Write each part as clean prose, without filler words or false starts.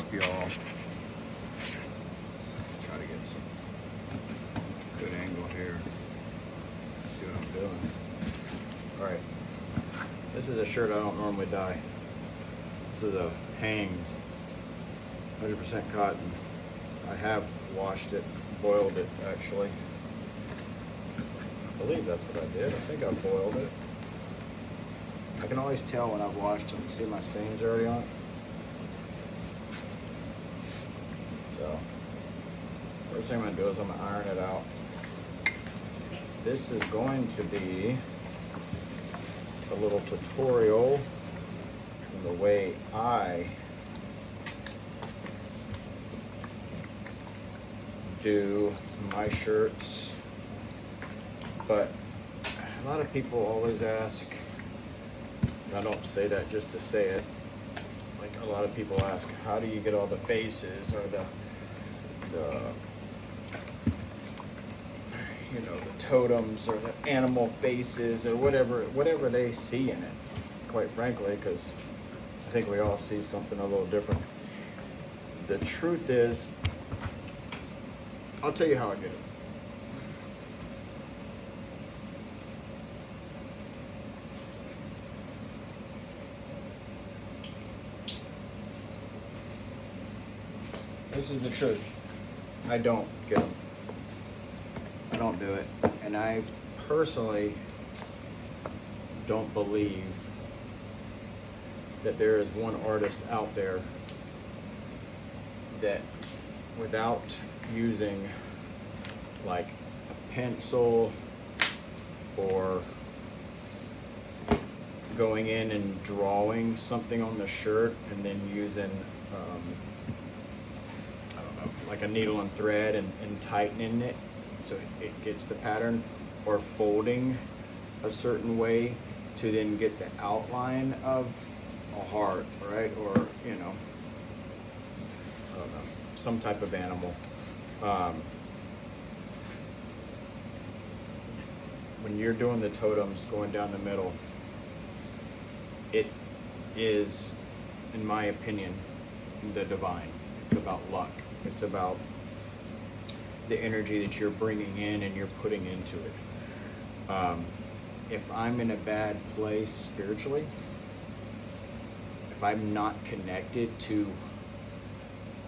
up, y'all. Try to get some good angle here. See what I'm doing. All right. This is a shirt I don't normally dye. This is a Hanes, 100% cotton. I have washed it, boiled it actually. I believe that's what I did. I think I boiled it. I can always tell when I've washed them. See my stains already on it? So, first thing I'm going to do is I'm going to iron it out. This is going to be a little tutorial in the way I do my shirts, but a lot of people always ask, and I don't say that just to say it, like a lot of people ask, how do you get all the faces or the you know, the totems or the animal faces or whatever they see in it, quite frankly, because I think we all see something a little different. The truth is, I'll tell you how I did it. This is the truth. I don't get them. I don't do it. And I personally don't believe that there is one artist out there that without using like a pencil or going in and drawing something on the shirt and then using I don't know, like a needle and thread and tightening it so it gets the pattern, or folding a certain way to then get the outline of a heart, right? Or, you know, I don't know, some type of animal. When you're doing the totems going down the middle, it is, in my opinion, the divine. It's about luck. It's about the energy that you're bringing in and you're putting into it. If I'm in a bad place spiritually, if I'm not connected to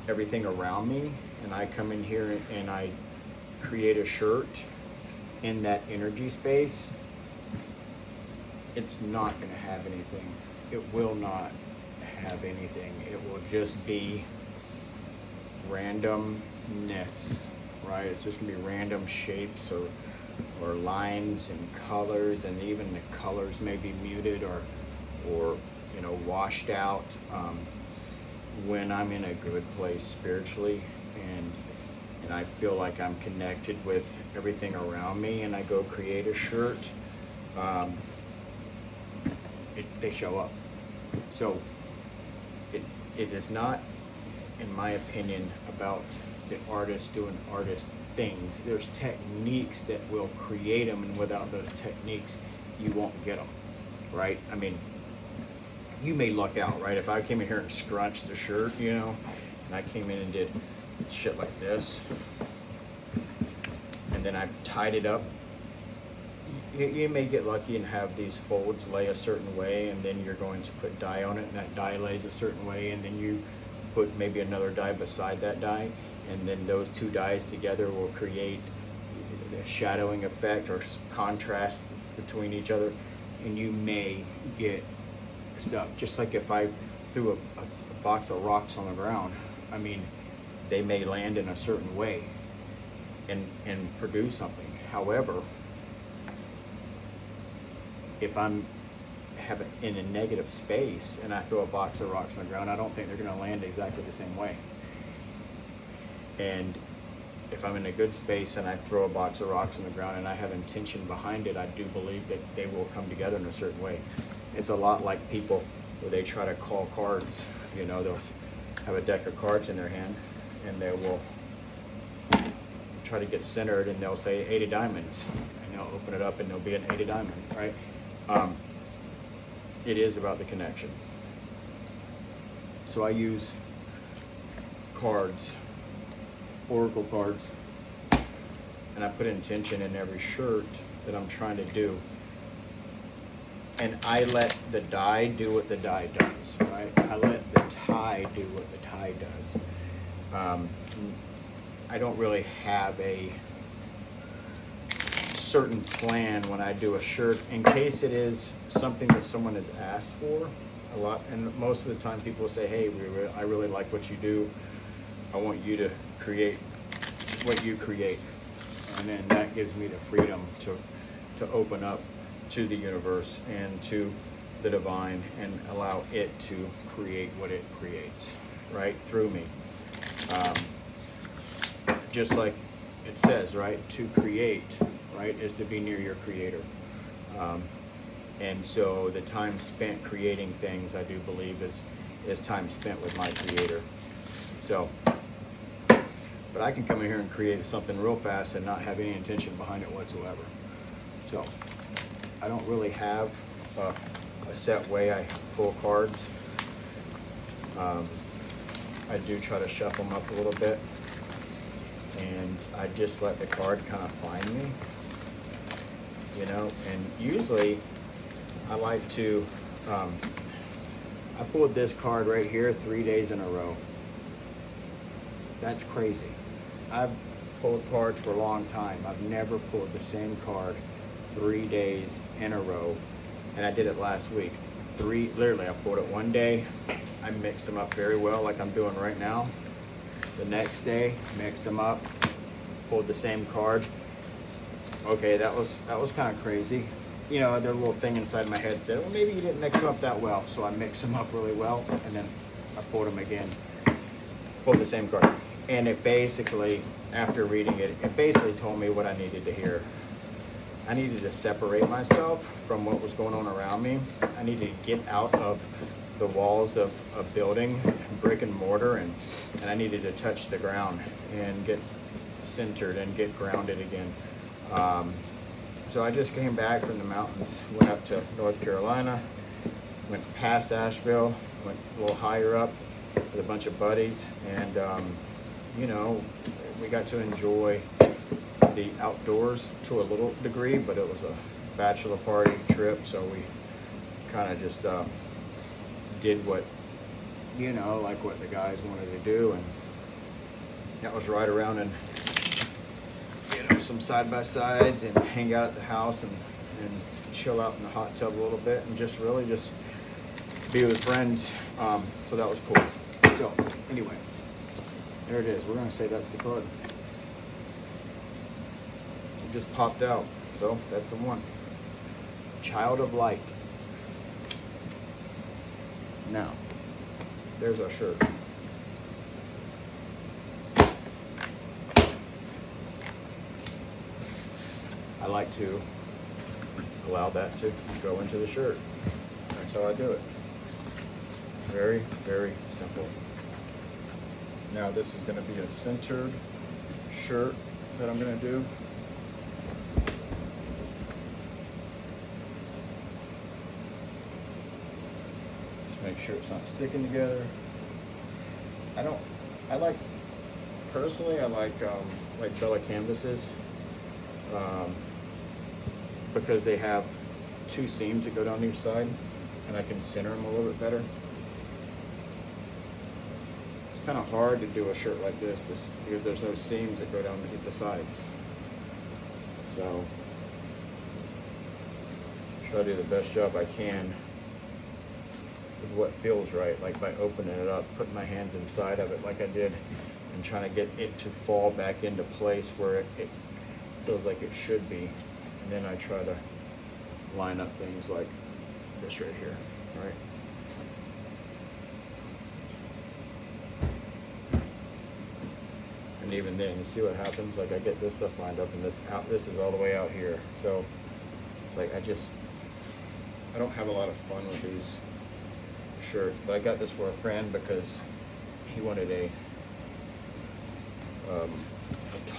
everything around me, and I come in here and I create a shirt in that energy space, it's not going to have anything. It will not have anything. It will just be randomness, right? It's just going to be random shapes or lines and colors, and even the colors may be muted or you know, washed out. When I'm in a good place spiritually and I feel like I'm connected with everything around me, and I go create a shirt, they show up. So it is not, in my opinion, about the artist doing artist things. There's techniques that will create them, and without those techniques, you won't get them, right? I mean, you may luck out, right? If I came in here and scrunched the shirt, you know, and I came in and did shit like this, and then I tied it up, you may get lucky and have these folds lay a certain way, and then you're going to put dye on it, and that dye lays a certain way, and then you put maybe another dye beside that dye, and then those two dyes together will create a shadowing effect or contrast between each other, and you may get stuff. Just like if I threw a box of rocks on the ground, I mean, they may land in a certain way and produce something. However, if I'm in a negative space and I throw a box of rocks on the ground, I don't think they're going to land exactly the same way. And if I'm in a good space and I throw a box of rocks on the ground and I have intention behind it, I do believe that they will come together in a certain way. It's a lot like people where they try to call cards. You know, they'll have a deck of cards in their hand and they will try to get centered, and they'll say 8 of diamonds, and they'll open it up and there'll be an 8 of diamond, right? It is about the connection. So I use cards, oracle cards, and I put intention in every shirt that I'm trying to do. And I let the die do what the die does, right? I let the tie do what the tie does. I don't really have a certain plan when I do a shirt, in case it is something that someone has asked for a lot. And most of the time people say, hey, I really like what you do. I want you to create what you create. And then that gives me the freedom to open up to the universe and to the divine and allow it to create what it creates, right, through me. Just like it says, right, to create, right, is to be near your creator. And so the time spent creating things, I do believe, is time spent with my creator. So, but I can come in here and create something real fast and not have any intention behind it whatsoever. So I don't really have a set way I pull cards. I do try to shuffle them up a little bit, and I just let the card kind of find me, you know. And usually I like to, I pulled this card right here 3 days in a row. That's crazy. I've pulled cards for a long time. I've never pulled the same card 3 days in a row, and I did it last week. Literally, I pulled it one day, I mixed them up very well like I'm doing right now. The next day, mixed them up, pulled the same card. Okay, that was kind of crazy. You know, the little thing inside my head said, well, maybe you didn't mix them up that well. So I mixed them up really well, and then I pulled them again, pulled the same card. And it basically, after reading it, it basically told me what I needed to hear. I needed to separate myself from what was going on around me. I needed to get out of the walls of a building, brick and mortar, and I needed to touch the ground and get centered and get grounded again. So I just came back from the mountains, went up to North Carolina, went past Asheville, went a little higher up with a bunch of buddies, and you know, we got to enjoy the outdoors to a little degree, but it was a bachelor party trip, so we kind of just did what, you know, like what the guys wanted to do, and that was right around and, you know, some side-by-sides and hang out at the house and chill out in the hot tub a little bit and just really just be with friends. So that was cool. So anyway, there it is. We're going to say that's the card. It just popped out. So that's the one. Child of Light. Now, there's our shirt. I like to allow that to go into the shirt. That's how I do it. Very, very simple. Now this is going to be a centered shirt that I'm going to do. Just make sure it's not sticking together. Personally, I like Bella canvases. Because they have two seams that go down each side, and I can center them a little bit better. It's kind of hard to do a shirt like this because there's no seams that go down the sides. So try to do the best job I can with what feels right, like by opening it up, putting my hands inside of it like I did, and trying to get it to fall back into place where it feels like it should be. And then I try to line up things like this right here, right? And even then, you see what happens? Like I get this stuff lined up, and this is all the way out here. So it's like I don't have a lot of fun with these shirts, but I got this for a friend because he wanted a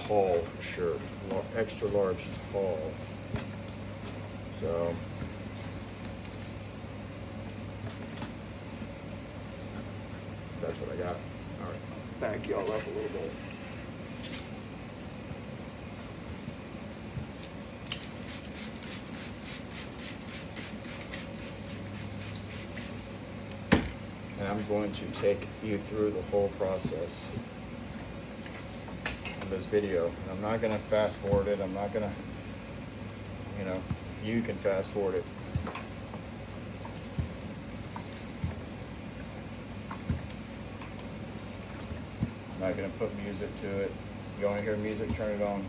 tall shirt, extra large tall. So that's what I got. All right. back y'all up a little bit. And I'm going to take you through the whole process of this video. I'm not going to fast forward it. I'm not going to, you know, you can fast forward it. I'm not going to put music to it. If you want to hear music, turn it on.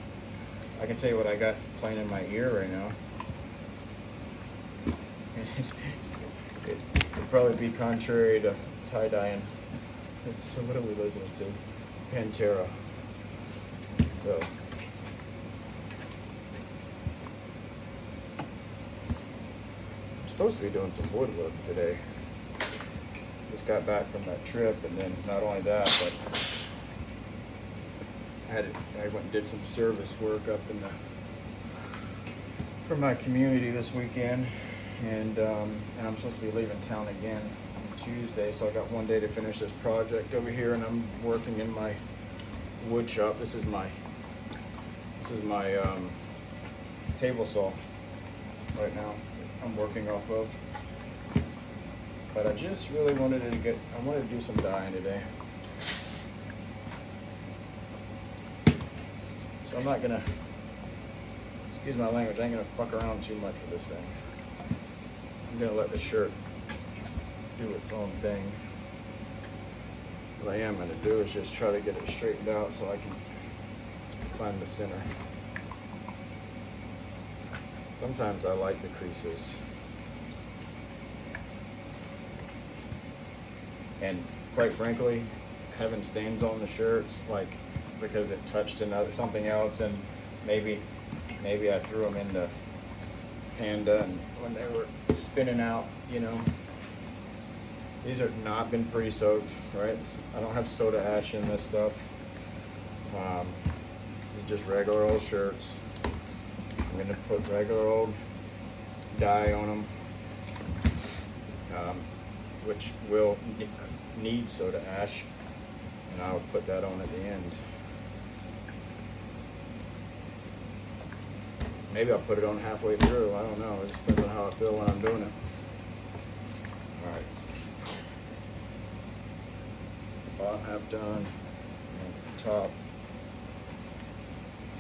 I can tell you what I got playing in my ear right now. It'd probably be contrary to tie-dyeing. So what are we listening to? Pantera. So I'm supposed to be doing some woodwork today. Just got back from that trip, and then not only that, but I went and did some service work up in for my community this weekend, and I'm supposed to be leaving town again on Tuesday, so I got one day to finish this project over here, and I'm working in my wood shop. This is my table saw right now I'm working off of, but I just really wanted to do some dyeing today. So I'm not gonna, excuse my language, I ain't gonna fuck around too much with this thing. I'm gonna let the shirt do its own thing. What I am gonna do is just try to get it straightened out so I can find the center. Sometimes I like the creases. And quite frankly, having stains on the shirts, like because it touched something else, and maybe I threw them into Panda and when they were spinning out, you know. These have not been pre-soaked, right? I don't have soda ash in this stuff. These are just regular old shirts. I'm gonna put regular old dye on them, which will need soda ash, and I'll put that on at the end. Maybe I'll put it on halfway through. I don't know. It just depends on how I feel when I'm doing it. All right. Bottom half done, and the top.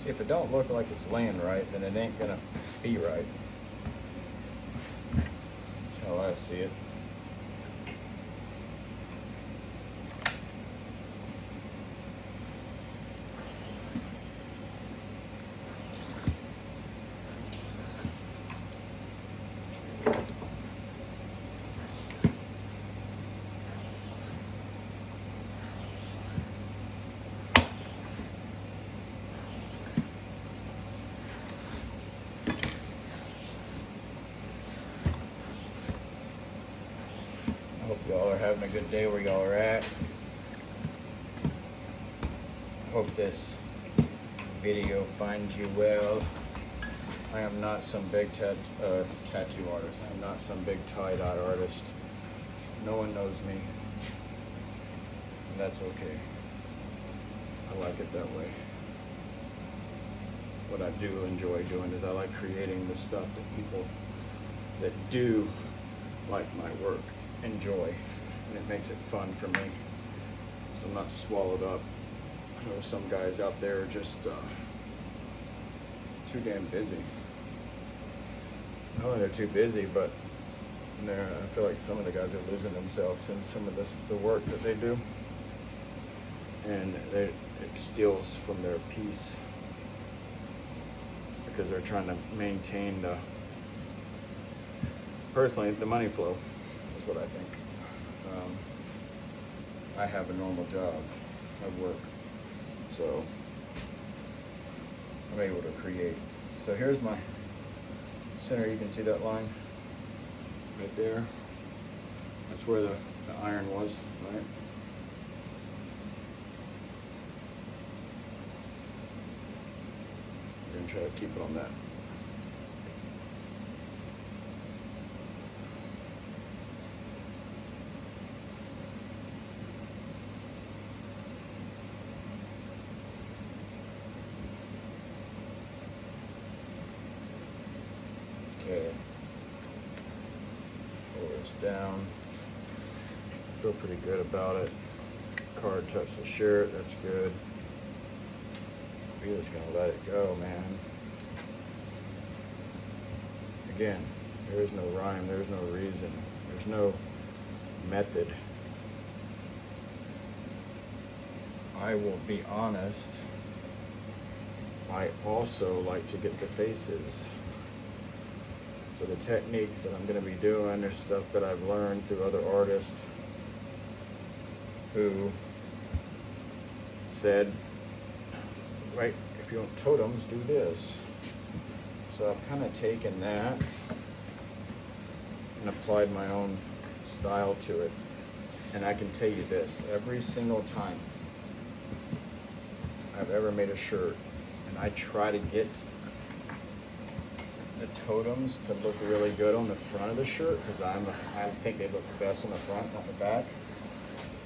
See, if it don't look like it's laying right, then it ain't gonna be right. That's how I see it. Hope y'all are having a good day where y'all are at. Hope this video finds you well. I am not some big tattoo artist. I'm not some big tie-dye artist. No one knows me. And that's okay. I like it that way. What I do enjoy doing is I like creating the stuff that people that do like my work enjoy, and it makes it fun for me, so I'm not swallowed up. I know some guys out there are just too damn busy. Not only they're too busy, but I feel like some of the guys are losing themselves in some of the work that they do, and it steals from their peace because they're trying to maintain personally the money flow. Is what I think. I have a normal job. I work, so I'm able to create. So here's my center. You can see that line right there. That's where the iron was, right? We're gonna try to keep it on that. goes down. Feel pretty good about it. Card touched the shirt, that's good. We're just gonna let it go, man. Again, there is no rhyme, there's no reason, there's no method. I will be honest, I also like to get the faces. So the techniques that I'm going to be doing are stuff that I've learned through other artists who said, right, if you want totems, do this. So I've kind of taken that and applied my own style to it. And I can tell you this, every single time I've ever made a shirt, and I try to get the totems to look really good on the front of the shirt, because I think they look best on the front, not the back.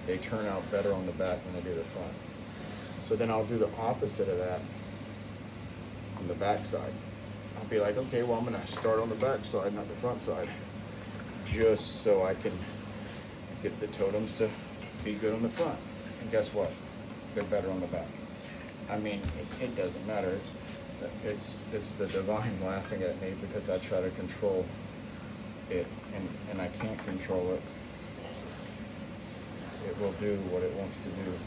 They turn out better on the back than they do the front. So then I'll do the opposite of that on the back side. I'll be like, okay, well, I'm gonna start on the back side, not the front side, just so I can get the totems to be good on the front. And guess what? They're better on the back. I mean, it doesn't matter. It's the divine laughing at me because I try to control it, and I can't control it. It will do what it wants to do.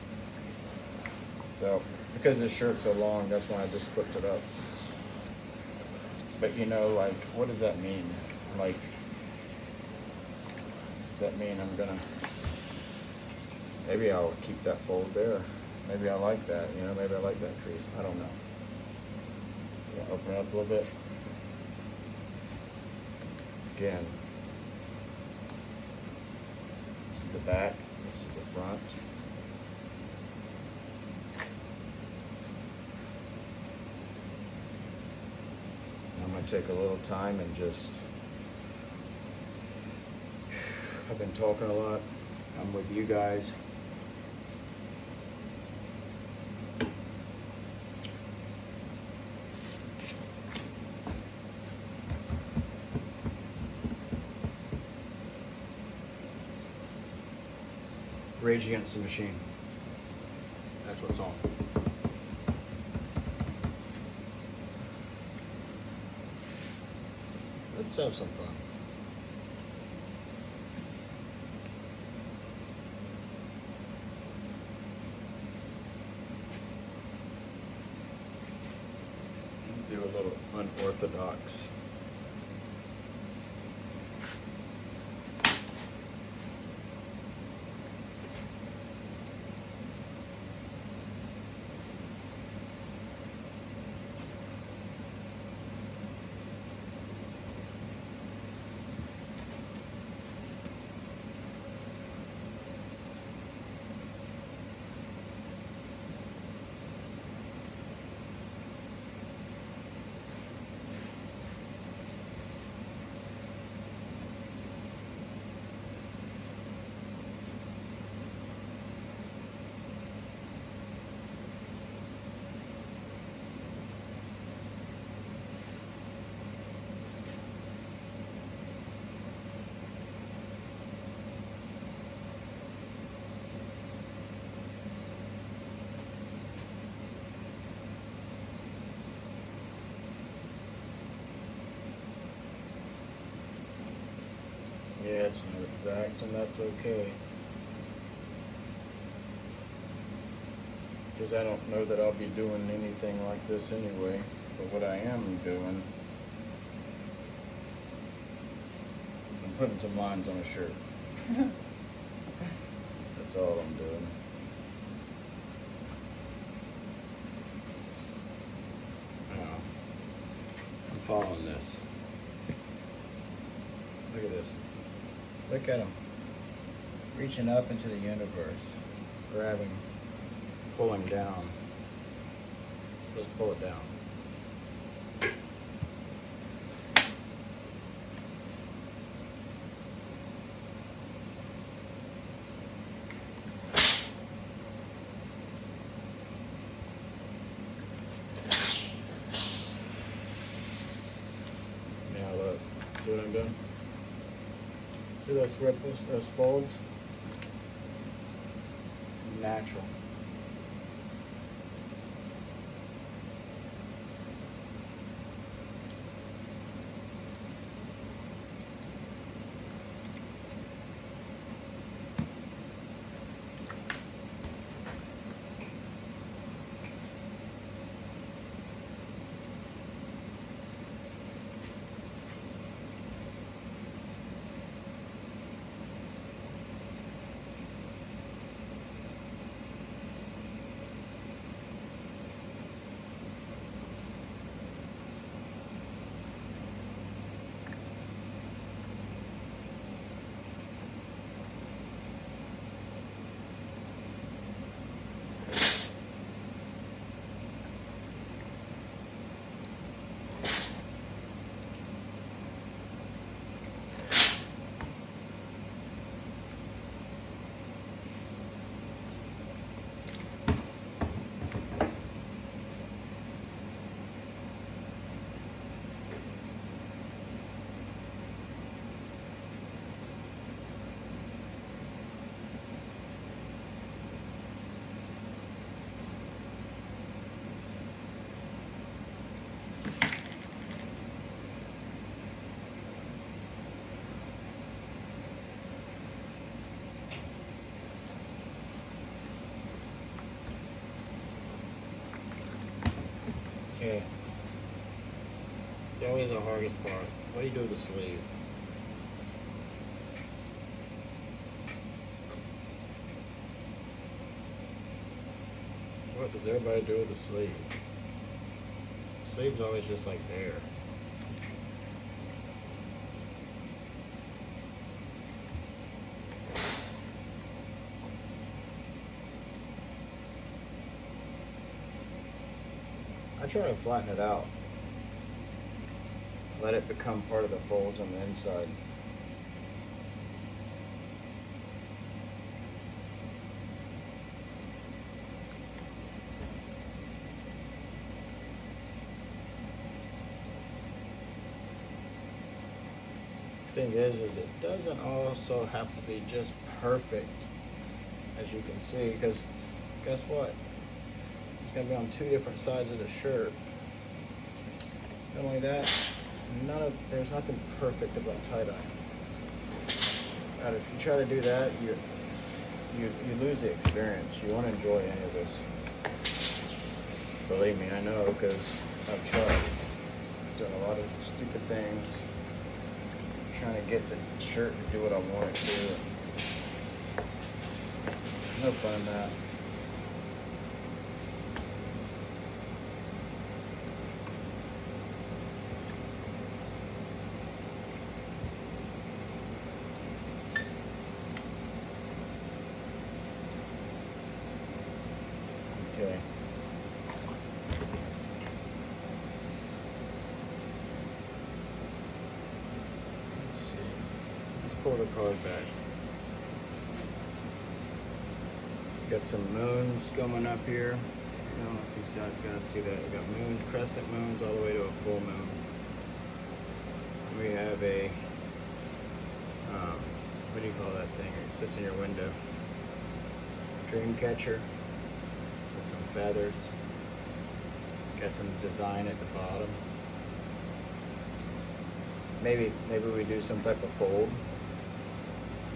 So, because this shirt's so long, that's why I just flipped it up. But you know, like, what does that mean? Like, does that mean I'm gonna, maybe I'll keep that fold there. Maybe I like that, you know, maybe I like that crease. I don't know. Open it up a little bit. Again, this is the back, this is the front. I'm going to take a little time and just, I've been talking a lot. I'm with you guys. Rage Against the Machine. That's what's on. Let's have some fun. Do a little unorthodox. Yeah, it's not exact, and that's okay. Because I don't know that I'll be doing anything like this anyway. But what I am doing, I'm putting some lines on a shirt. That's all I'm doing. I'm following this. Look at this. Look at him. Reaching up into the universe. Grabbing. Pulling down. Let's pull it down. Now look. See what I'm doing? See those ripples, those folds? Natural. Okay. It's always the hardest part. What do you do with the sleeve? What does everybody do with the sleeve? The sleeve's always just like there. I try to flatten it out. Let it become part of the folds on the inside. Thing is it doesn't also have to be just perfect, as you can see, because guess what? It's going to be on two different sides of the shirt. Not only that, there's nothing perfect about tie-dye. If you try to do that, you lose the experience. You won't enjoy any of this. Believe me, I know, because I've tried. I've done a lot of stupid things, trying to get the shirt to do what I want it to. No fun in that. Okay. Let's see. Let's pull the card back. Got some moons coming up here. I don't know if you guys see that. We got moon, crescent moons all the way to a full moon. We have a what do you call that thing? It sits in your window. Dream catcher. With some feathers. Got some design at the bottom. Maybe we do some type of fold.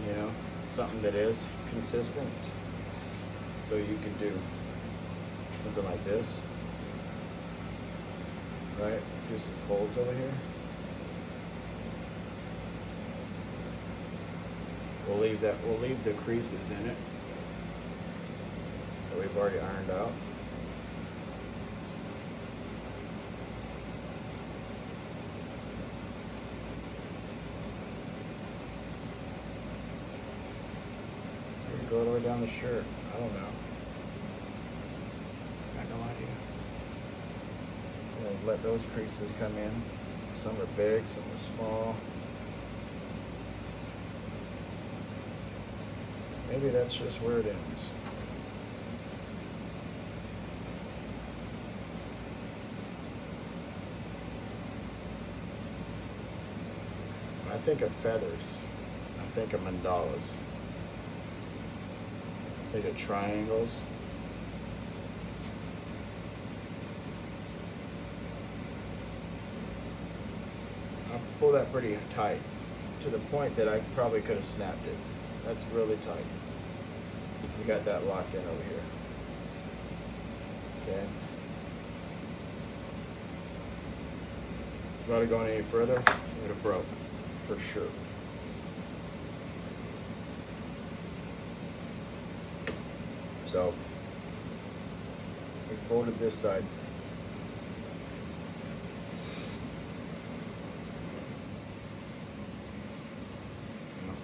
You know, something that is consistent. So you can do something like this. Right? Do some folds over here. We'll leave the creases in it that we've already ironed out. Maybe go all the way down the shirt. I don't know. I got no idea. We'll let those creases come in. Some are big, some are small. Maybe that's just where it ends. I think of feathers. I think of mandalas. Think of triangles. I pull that pretty tight to the point that I probably could have snapped it. That's really tight. We got that locked in over here. Okay. If I would have gone any further, it would have broke for sure. So we folded this side.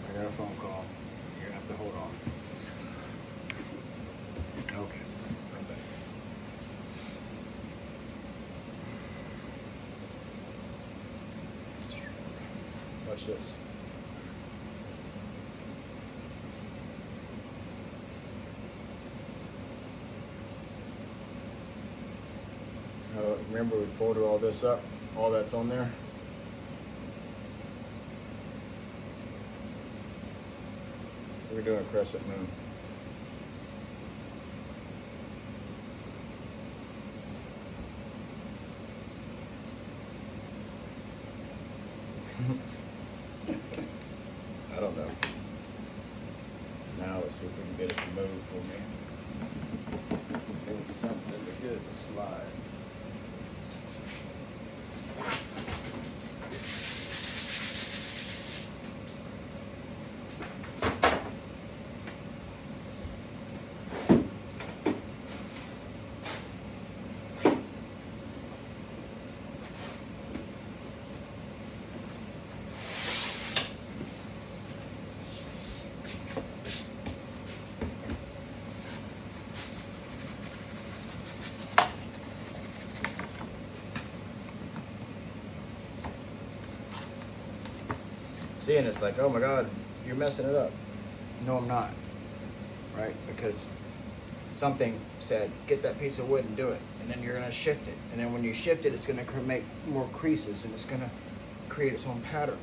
I got a phone call. You're gonna have to hold on. Okay. I'm back. Watch this. Remember we folded all this up, all that's on there. We're doing a crescent moon. I don't know. Now let's see if we can get it to move for me. Need something to get it to slide. See, and it's like, oh my God, you're messing it up. No, I'm not, right? Because something said, get that piece of wood and do it. And then you're gonna shift it. And then when you shift it, it's gonna make more creases and it's gonna create its own pattern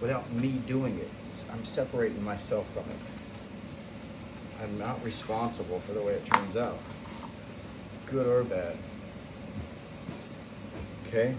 without me doing it. I'm separating myself from it. I'm not responsible for the way it turns out, good or bad. Okay?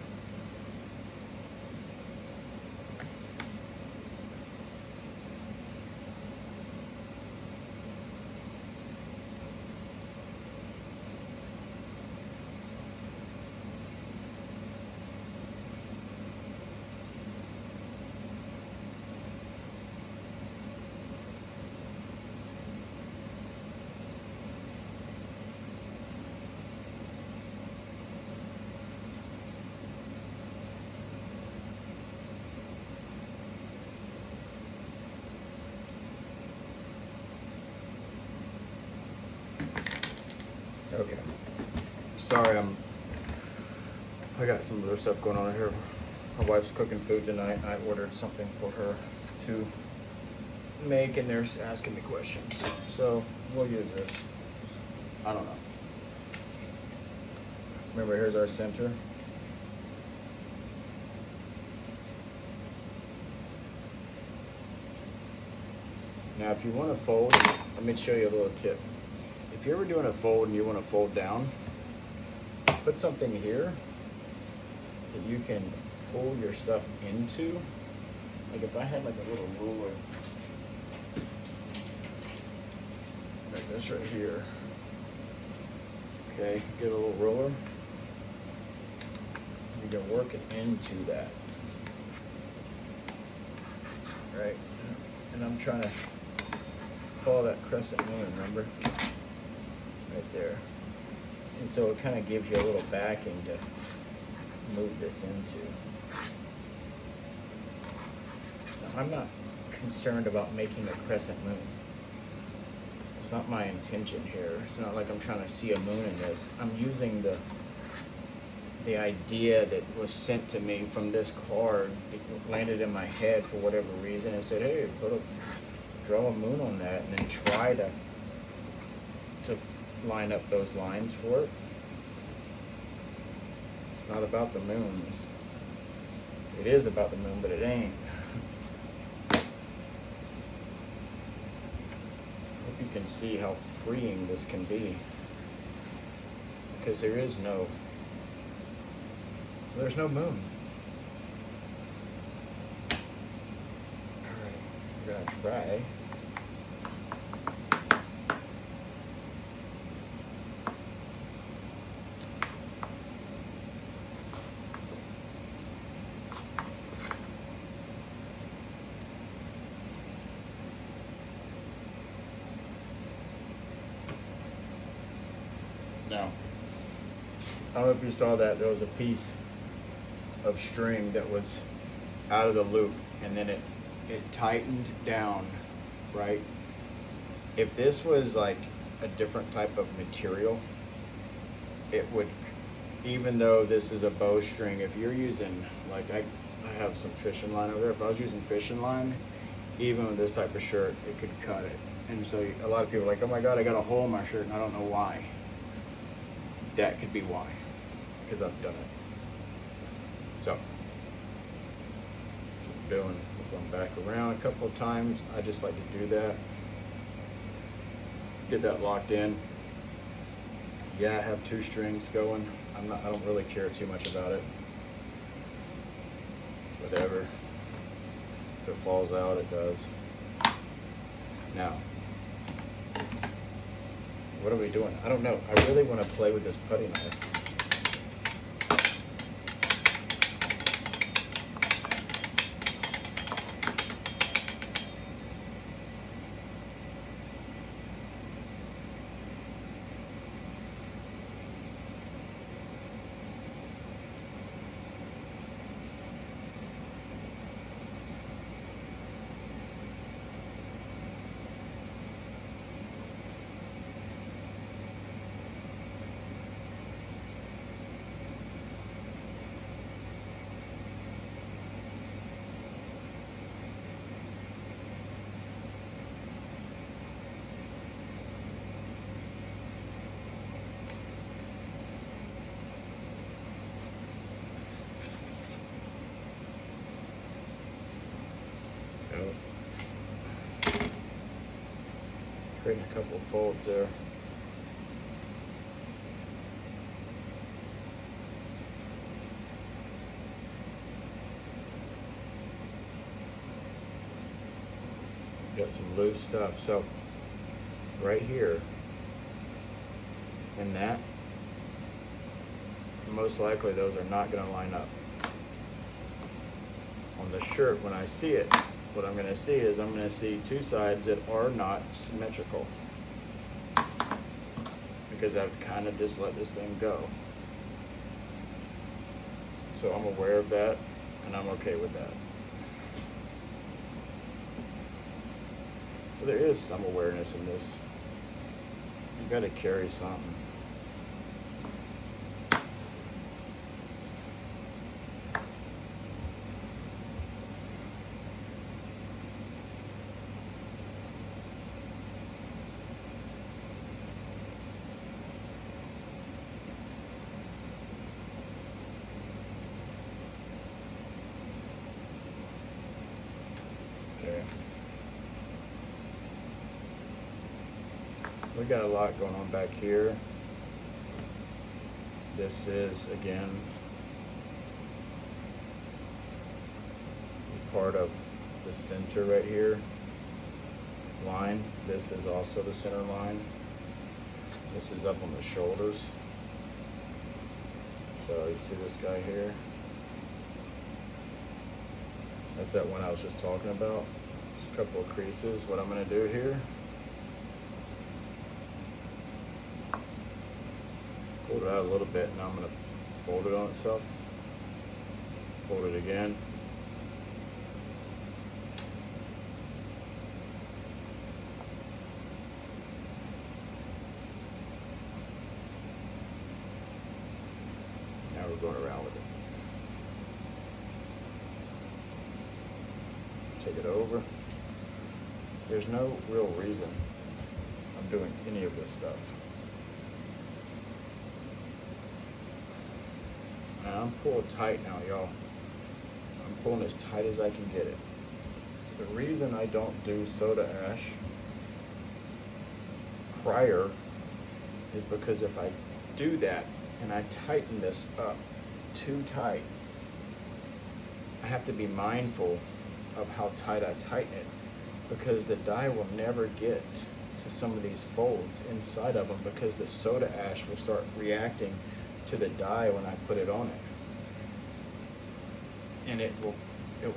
Okay. Sorry, I got some other stuff going on here. My wife's cooking food tonight. I ordered something for her to make, and they're asking me questions. So we'll use this. I don't know. Remember, here's our center. Now, if you want to fold, let me show you a little tip. If you're ever doing a fold and you want to fold down, put something here that you can pull your stuff into. Like if I had like a little ruler, like this right here. Okay, get a little ruler. You can work it into that. Right? And I'm trying to follow that crescent moon, remember? Right there. And so it kind of gives you a little backing to move this into. Now, I'm not concerned about making a crescent moon. It's not my intention here. It's not like I'm trying to see a moon in this. I'm using the idea that was sent to me from this card. It landed in my head for whatever reason and said, hey, draw a moon on that, and then try to line up those lines for it. It's not about the moon. It is about the moon, but it ain't. you can see how freeing this can be, because there's no moon. All right, we're gonna try. Now, I don't know if you saw that there was a piece of string that was out of the loop, and then it tightened down, right? If this was like a different type of material, it would, even though this is a bowstring, if you're using, like I have some fishing line over there, if I was using fishing line, even with this type of shirt, it could cut it. And so a lot of people are like, oh my God, I got a hole in my shirt and I don't know why. That could be why, because I've done it. So, going back around a couple of times. I just like to do that. Get that locked in. Yeah, I have 2 strings going. I don't really care too much about it. Whatever. If it falls out, it does. Now, what are we doing? I don't know. I really want to play with this putty knife. Creating a couple of folds there. Got some loose stuff. So right here and that, most likely those are not going to line up. On the shirt, when I see it, what I'm going to see is I'm going to see 2 sides that are not symmetrical, because I've kind of just let this thing go. So I'm aware of that, and I'm okay with that. So there is some awareness in this. You got to carry something. We got a lot going on back here. This is, again, part of the center right here line. This is also the center line. This is up on the shoulders. So you see this guy here? That's that one I was just talking about. Just a couple of creases. What I'm going to do here, fold it out a little bit, and I'm going to fold it on itself. Fold it again. Now we're going around with it. Take it over. There's no real reason I'm doing any of this stuff. And I'm pulling tight now, y'all. I'm pulling as tight as I can get it. The reason I don't do soda ash prior is because if I do that and I tighten this up too tight, I have to be mindful of how tight I tighten it, because the dye will never get to some of these folds inside of them, because the soda ash will start reacting to the dye when I put it on it, and it will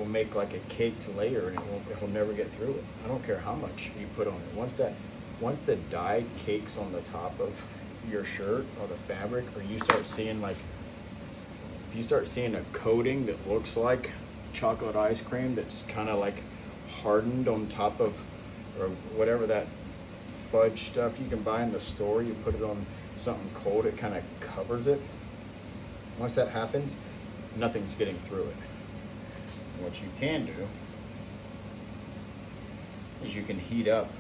make like a caked layer, and it will never get through it. I don't care how much you put on it. Once the dye cakes on the top of your shirt or the fabric, or you start seeing if you start seeing a coating that looks like chocolate ice cream that's kind of like hardened on top of, or whatever that fudge stuff you can buy in the store, you put it on something cold, it kind of covers it. Once that happens, nothing's getting through it. And what you can do is you can heat up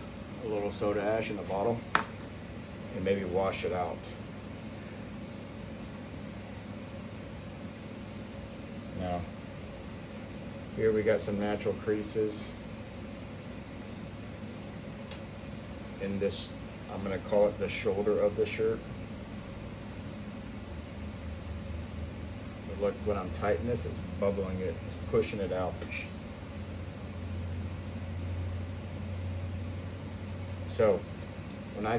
a little soda ash in the bottle and maybe wash it out. Now, here we got some natural creases in this, I'm going to call it the shoulder of the shirt. But look, when I'm tightening this, it's bubbling it, it's pushing it out. So, when I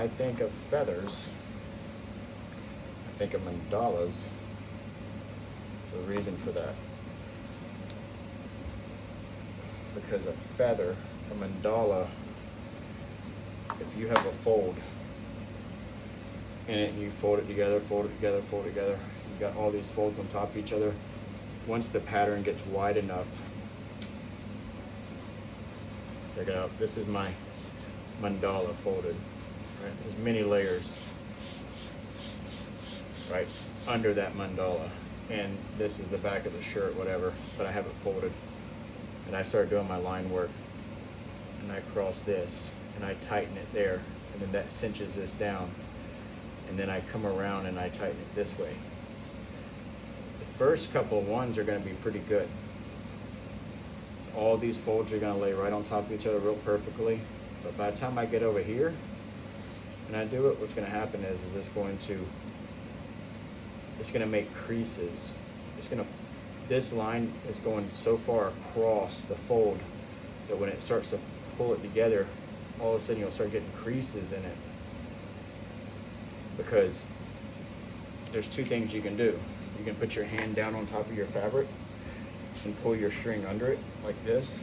think of feathers, I think of mandalas. There's a reason for that. Because a feather, a mandala, if you have a fold in it and you fold it together, you got all these folds on top of each other. Once the pattern gets wide enough, check it out, this is my mandala folded, right? There's many layers right under that mandala, and this is the back of the shirt, whatever, but I have it folded. And I start doing my line work, and I cross this, and I tighten it there, and then that cinches this down, and then I come around and I tighten it this way. The first couple of ones are going to be pretty good. All these folds are going to lay right on top of each other real perfectly, but by the time I get over here and I do it, what's going to happen is it's going to make creases. This line is going so far across the fold that when it starts to pull it together, all of a sudden you'll start getting creases in it. Because there's two things you can do. You can put your hand down on top of your fabric and pull your string under it like this.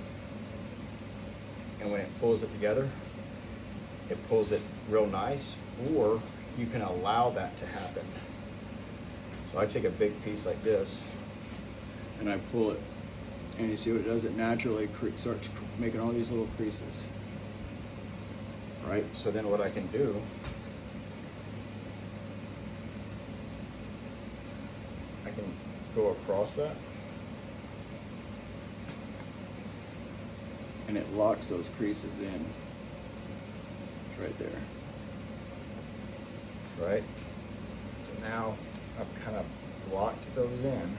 And when it pulls it together, it pulls it real nice. Or you can allow that to happen. So I take a big piece like this, and I pull it, and you see what it does? It naturally starts making all these little creases, right? So then what I can do, I can go across that, and it locks those creases in. It's right there, right? So now I've kind of locked those in.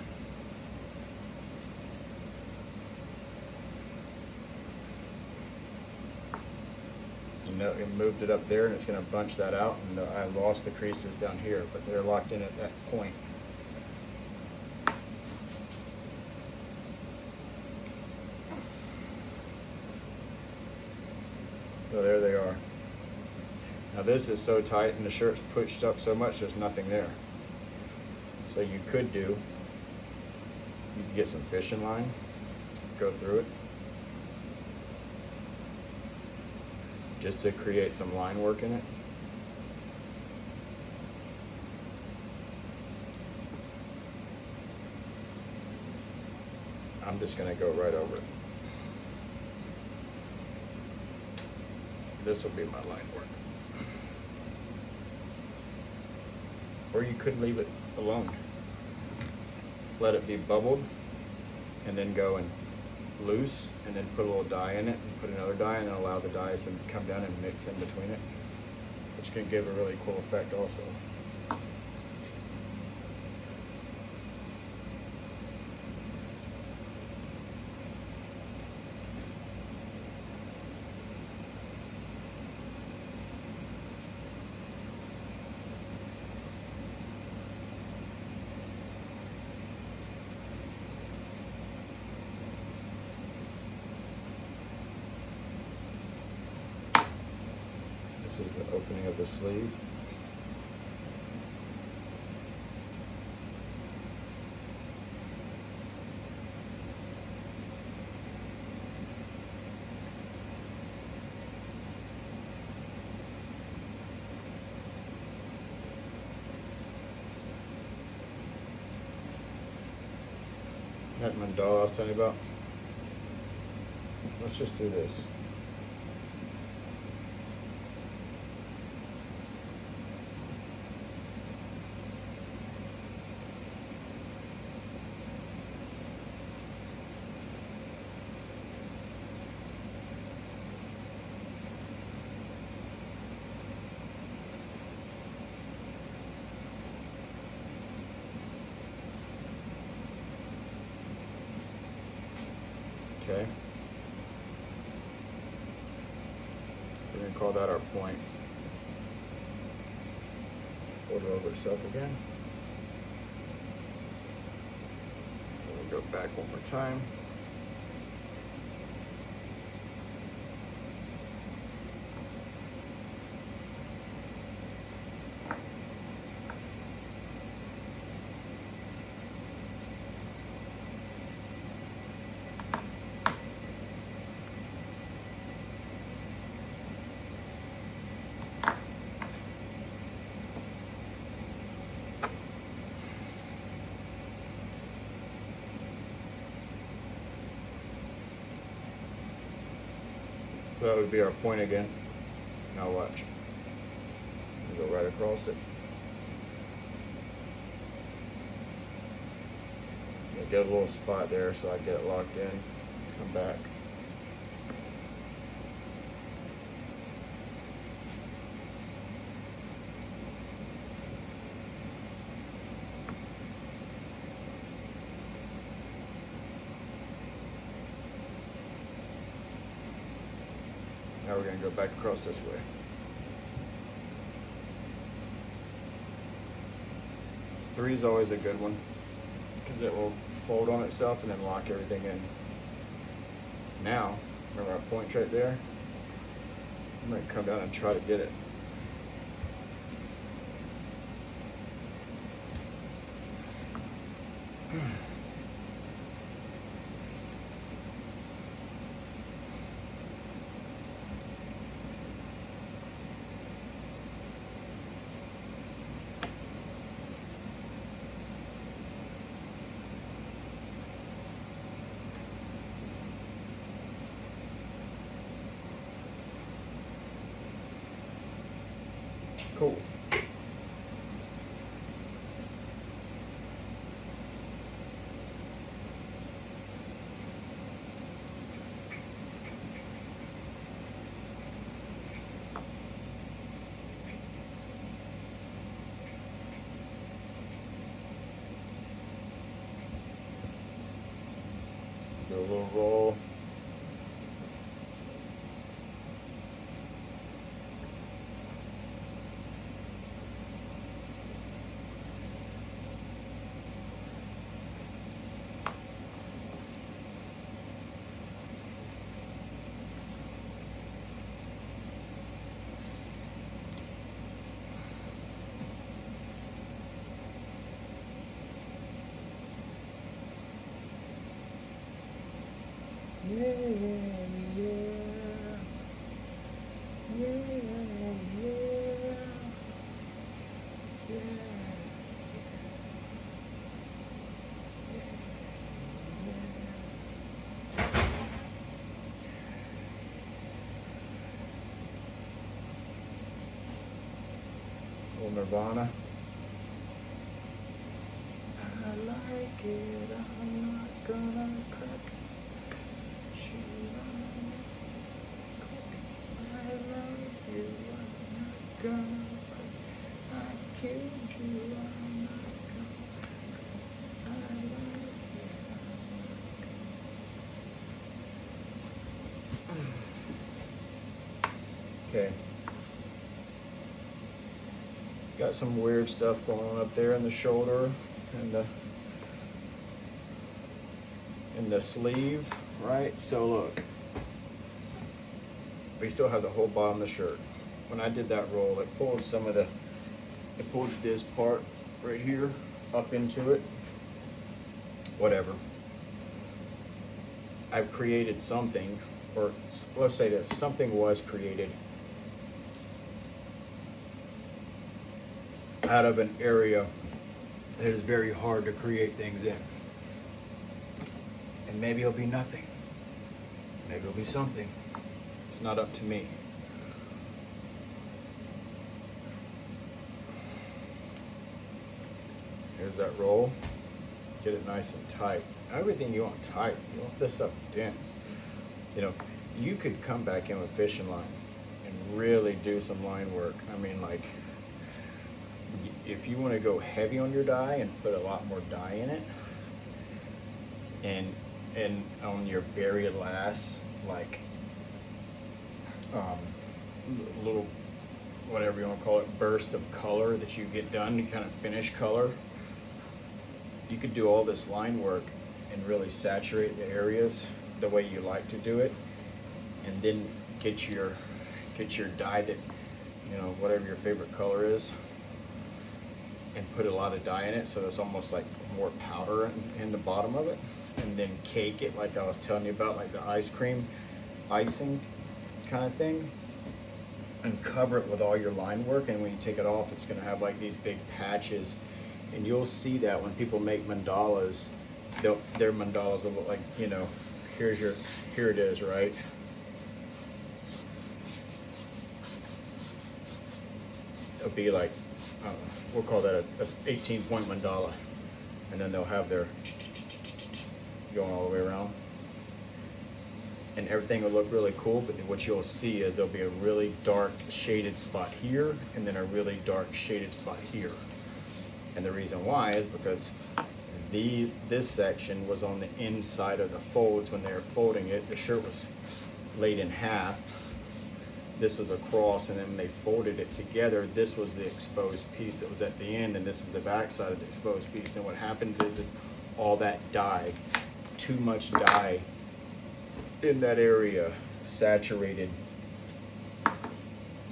It moved it up there, and it's going to bunch that out, and I lost the creases down here, but they're locked in at that point. So there they are. Now this is so tight and the shirt's pushed up so much there's nothing there. So you could get some fishing line, go through it, just to create some line work in it. I'm just going to go right over it. This will be my line work. Or you could leave it alone. Let it be bubbled, and then go and loose, and then put a little dye in it, and put another dye, and then allow the dyes to come down and mix in between it, which can give a really cool effect also. This is the opening of the sleeve. That mandala I was telling you about. Let's just do this. Okay. We're going to call that our point. Fold it over itself again. We'll go back one more time. So that would be our point again. Now watch. Go right across it. Get a little spot there so I get it locked in. Come back. Now we're going to go back across this way. Three is always a good one because it will fold on itself and then lock everything in. Now, remember our point right there? I'm going to come down and try to get it. Cool. Do a little roll. Yeah, yeah, yeah, yeah, Little Nirvana. I like it, I'm not gonna crack. I killed you. Okay. Got some weird stuff going on up there in the shoulder and the sleeve, right? So look, we still have the whole bottom of the shirt. when I did that roll, it pulled it pulled this part right here up into it. Whatever. I've created something, or let's say this, something was created out of an area that is very hard to create things in. And maybe it'll be nothing. Maybe it'll be something. It's not up to me. Here's that roll. Get it nice and tight. Everything you want tight. You want this up dense. You know, you could come back in with fishing line and really do some line work. I mean, like, if you want to go heavy on your dye and put a lot more dye in it, and on your very last, like, little, whatever you want to call it, burst of color that you get done to kind of finish color, you could do all this line work and really saturate the areas the way you like to do it, and then get your dye that, you know, whatever your favorite color is, and put a lot of dye in it so it's almost like more powder in the bottom of it, and then cake it like I was telling you about, like the ice cream icing kind of thing, and cover it with all your line work. And when you take it off, it's going to have like these big patches, and you'll see that when people make mandalas, their mandalas will look like, you know, here it is, right? It'll be like, we'll call that a 18-point mandala, and then they'll have their going all the way around, and everything will look really cool. But then what you'll see is there'll be a really dark shaded spot here, and then a really dark shaded spot here. And the reason why is because this section was on the inside of the folds when they were folding it. The shirt was laid in half. This was across, and then when they folded it together, this was the exposed piece that was at the end, and this is the back side of the exposed piece. And what happens is all that dye, too much dye in that area, saturated,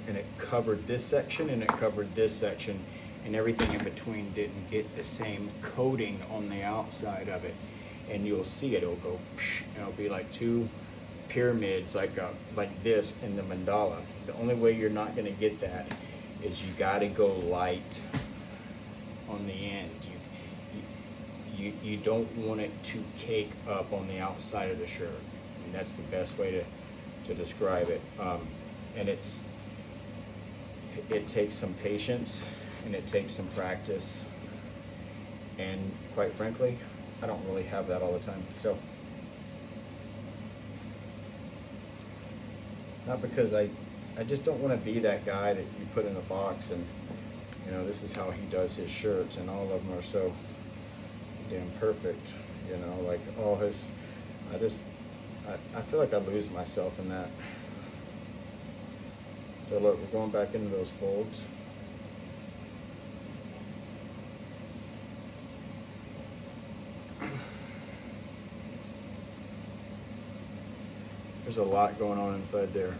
and it covered this section and it covered this section, and everything in between didn't get the same coating on the outside of it. And you'll see it'll go, and it'll be like two pyramids, like this in the mandala. The only way you're not going to get that is you got to go light on the end. You don't want it to cake up on the outside of the shirt, and that's the best way to describe it. And it takes some patience, and it takes some practice, and quite frankly, I don't really have that all the time. So, not because I just don't want to be that guy that you put in a box and, you know, this is how he does his shirts, and all of them are so damn perfect, you know, like all his, I feel like I lose myself in that. So look, we're going back into those folds. There's a lot going on inside there.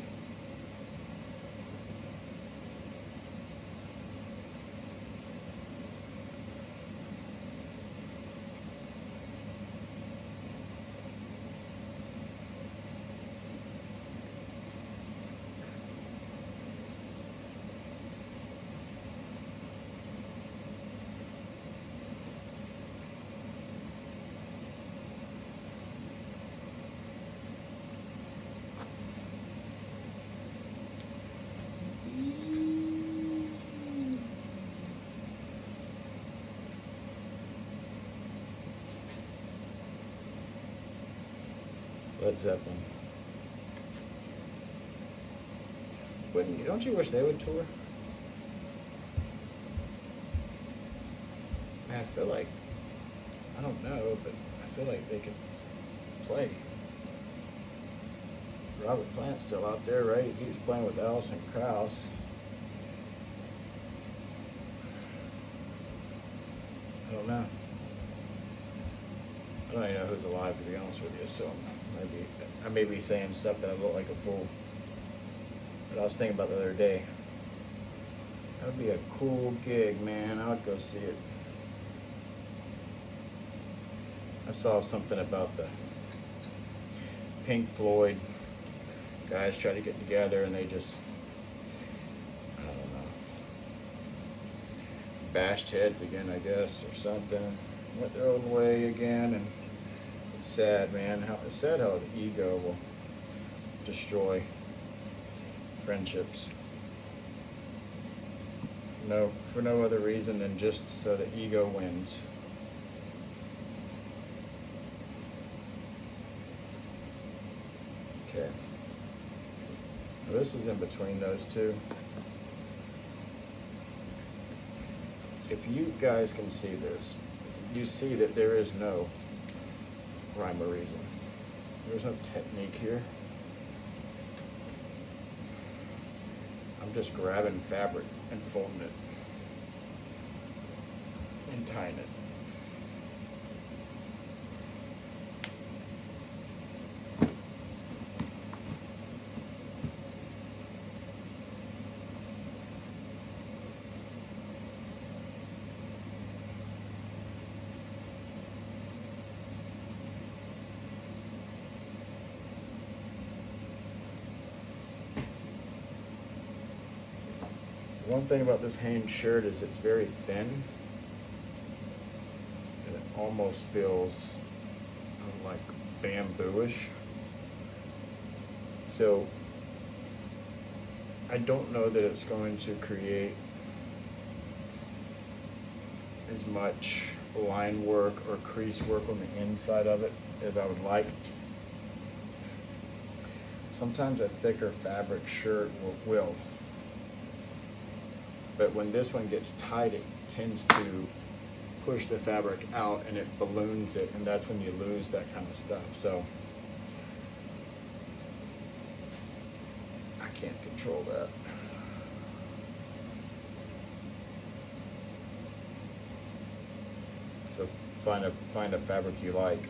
Led Zeppelin. Don't you wish they would tour? Man, I feel like, I don't know, but I feel like they could play. Robert Plant's still out there, right? He's playing with Alison Krauss. I don't know. I don't even know who's alive, to be honest with you, so I may be saying stuff that I look like a fool. But I was thinking about the other day, That'd be a cool gig, man. I would go see it. I saw something about the Pink Floyd guys try to get together and they just, I don't know, bashed heads again, I guess, or something. Went their own way again, and it's sad, man. It's sad how the ego will destroy friendships. For no other reason than just so the ego wins. Okay. Now this is in between those two. If you guys can see this, you see that there is no rhyme or reason. There's no technique here. I'm just grabbing fabric and folding it and tying it. One thing about this Hanes shirt is it's very thin, and it almost feels like bamboo-ish. So I don't know that it's going to create as much line work or crease work on the inside of it as I would like. Sometimes a thicker fabric shirt will. But when this one gets tight, it tends to push the fabric out and it balloons it, and that's when you lose that kind of stuff. So I can't control that. So find a fabric you like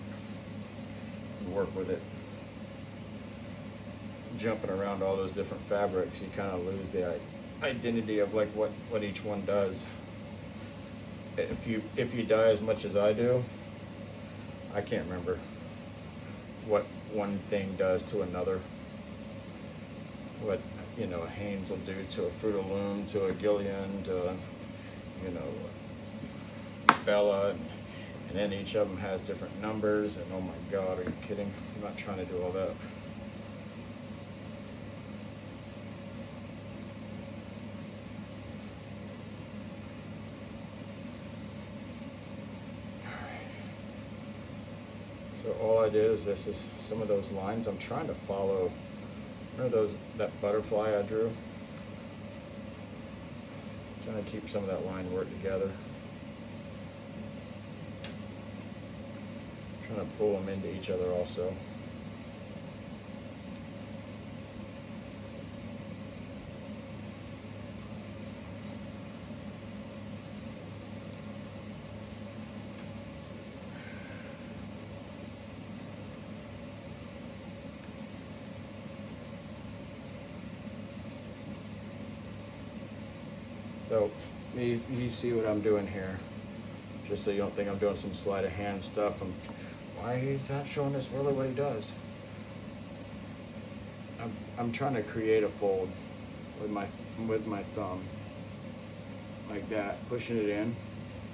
and work with it. Jumping around all those different fabrics, you kind of lose the identity of like what each one does. If you dye as much as I do, I can't remember what one thing does to another. What a Hanes will do to a Fruit of Loom, to a Gillian, to a, Bella, and then each of them has different numbers. And oh my God, are you kidding? I'm not trying to do all that. So all I did is this is some of those lines I'm trying to follow. Remember that butterfly I drew? Trying to keep some of that line work together. Trying to pull them into each other also. So you see what I'm doing here, just so you don't think I'm doing some sleight of hand stuff. Why he's not showing us really what he does. I'm trying to create a fold with my thumb, like that, pushing it in,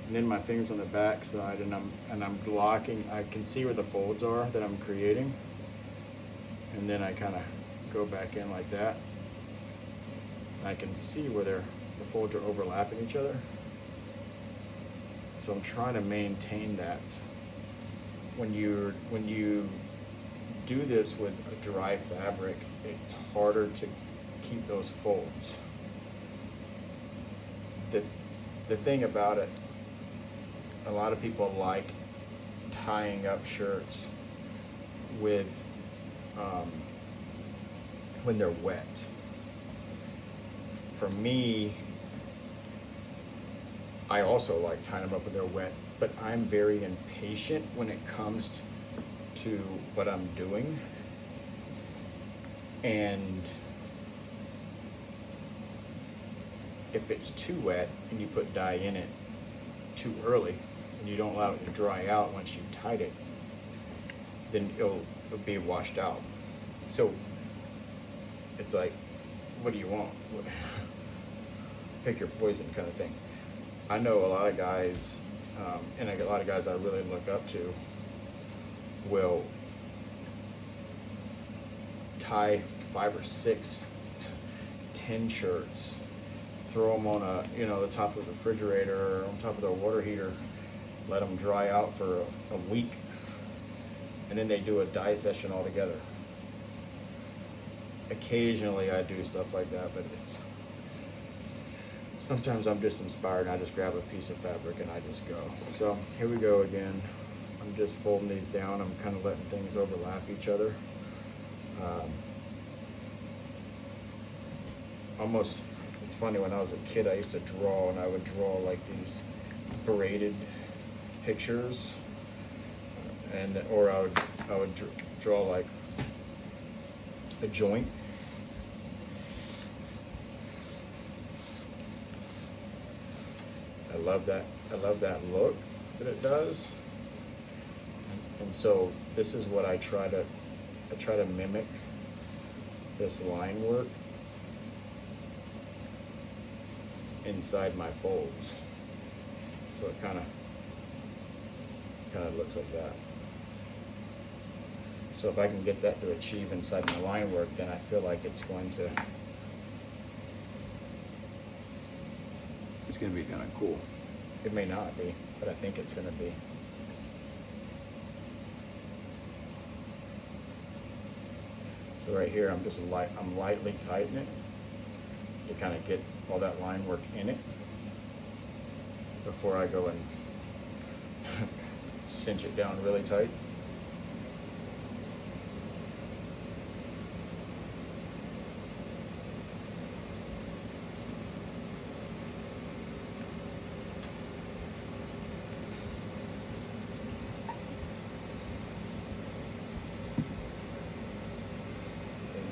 and then my fingers on the back side, and I'm blocking. I can see where the folds are that I'm creating, and then I kind of go back in like that. I can see where the folds are overlapping each other. So I'm trying to maintain that. When you do this with a dry fabric, it's harder to keep those folds. The thing about it, a lot of people like tying up shirts with when they're wet. For me, I also like tying them up when they're wet, but I'm very impatient when it comes to what I'm doing. And if it's too wet and you put dye in it too early and you don't allow it to dry out once you tied it, then it'll be washed out. So it's like, what do you want? Pick your poison kind of thing. I know a lot of guys, and a lot of guys I really look up to, will tie 5 or 6, 10 shirts, throw them on the top of the refrigerator or on top of their water heater, let them dry out for a week, and then they do a dye session all together. Occasionally I do stuff like that, but sometimes I'm just inspired and I just grab a piece of fabric and I just go. So here we go again. I'm just folding these down. I'm kind of letting things overlap each other. Almost, it's funny, when I was a kid I used to draw, and I would draw like these braided pictures, or I would draw like a joint. I love that look that it does. And so this is what I try to mimic, this line work inside my folds. So it kind of looks like that. So if I can get that to achieve inside my line work, then I feel like it's going to be kind of cool. It may not be, but I think it's going to be. So right here, I'm lightly tightening it to kind of get all that line work in it before I go and cinch it down really tight.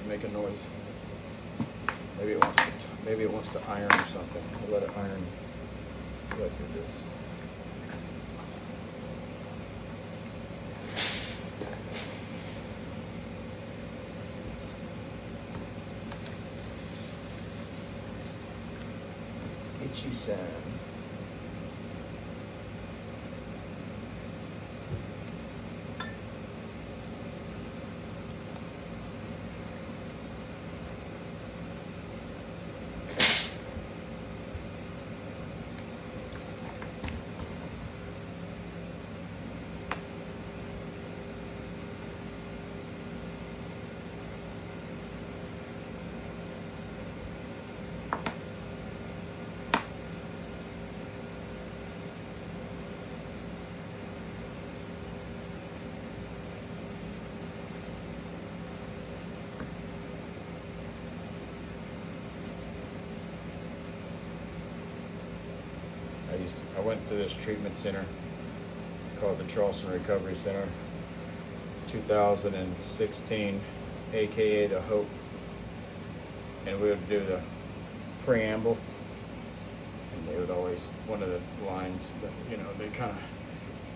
Make a noise. Maybe it wants to iron or something. I'll let it iron right through this. Get you some. I went to this treatment center called the Charleston Recovery Center, 2016, aka the Hope, and we would do the preamble, and they would always, one of the lines that, they kind of,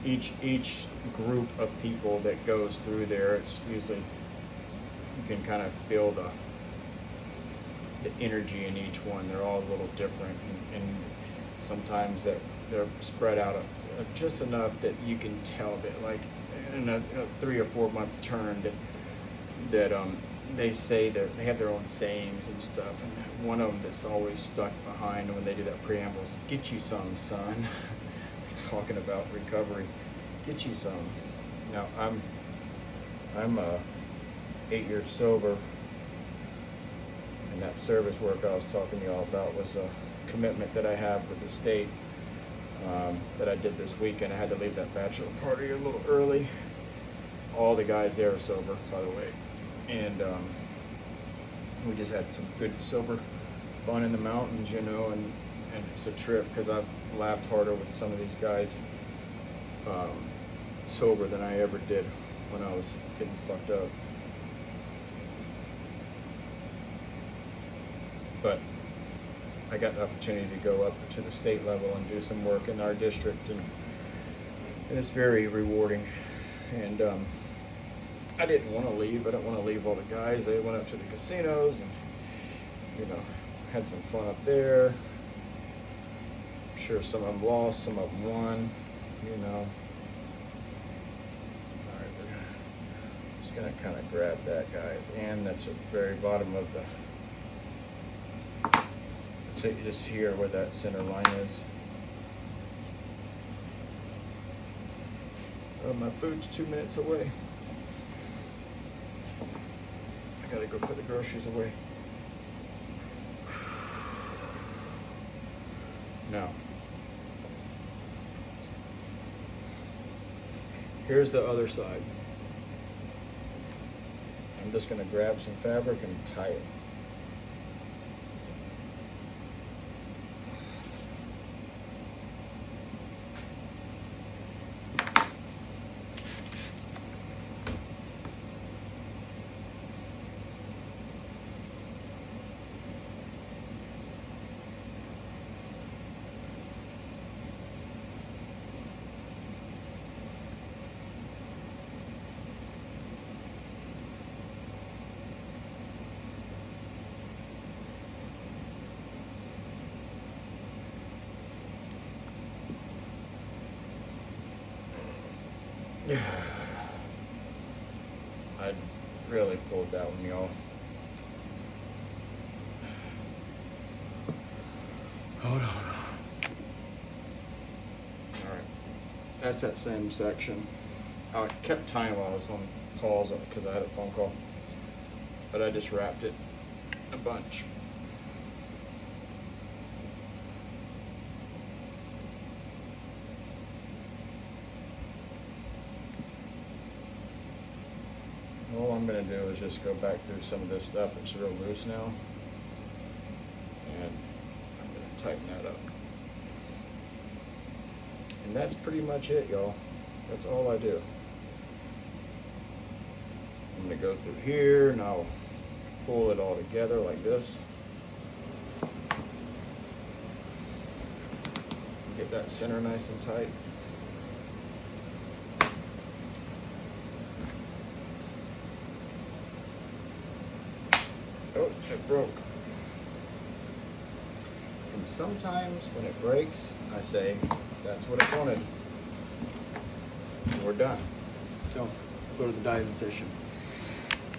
each group of people that goes through there, it's usually, you can kind of feel the energy in each one. They're all a little different, and sometimes that they're spread out just enough that you can tell that, like in a 3 or 4 month turn, that they say that they have their own sayings and stuff. And one of them that's always stuck behind when they do that preamble is, "Get you some, son." Talking about recovery, get you some. Now I'm 8 years sober, and that service work I was talking to y'all about was a commitment that I have with the state, that I did this weekend. I had to leave that bachelor party a little early. All the guys there are sober, by the way, and we just had some good sober fun in the mountains, and it's a trip, because I've laughed harder with some of these guys sober than I ever did when I was getting fucked up. But I got the opportunity to go up to the state level and do some work in our district, and it's very rewarding. And I didn't want to leave. I don't want to leave all the guys. They went up to the casinos and, you know, had some fun up there. I'm sure some of them lost, some of them won, you know. All right, we're just gonna kind of grab that guy, and that's at the very bottom of the. So you just hear where that center line is. Oh, my food's 2 minutes away. I gotta go put the groceries away. Now, here's the other side. I'm just gonna grab some fabric and tie it. I really pulled that one, y'all. Hold on. Alright. That's that same section. I kept time while I was on pause because I had a phone call. But I just wrapped it a bunch. All I'm going to do is just go back through some of this stuff. It's real loose now. And I'm going to tighten that up. And that's pretty much it, y'all. That's all I do. I'm going to go through here and I'll pull it all together like this. Get that center nice and tight. Oh, it broke. And sometimes when it breaks, I say, that's what it wanted. And we're done. Don't go to the diving session.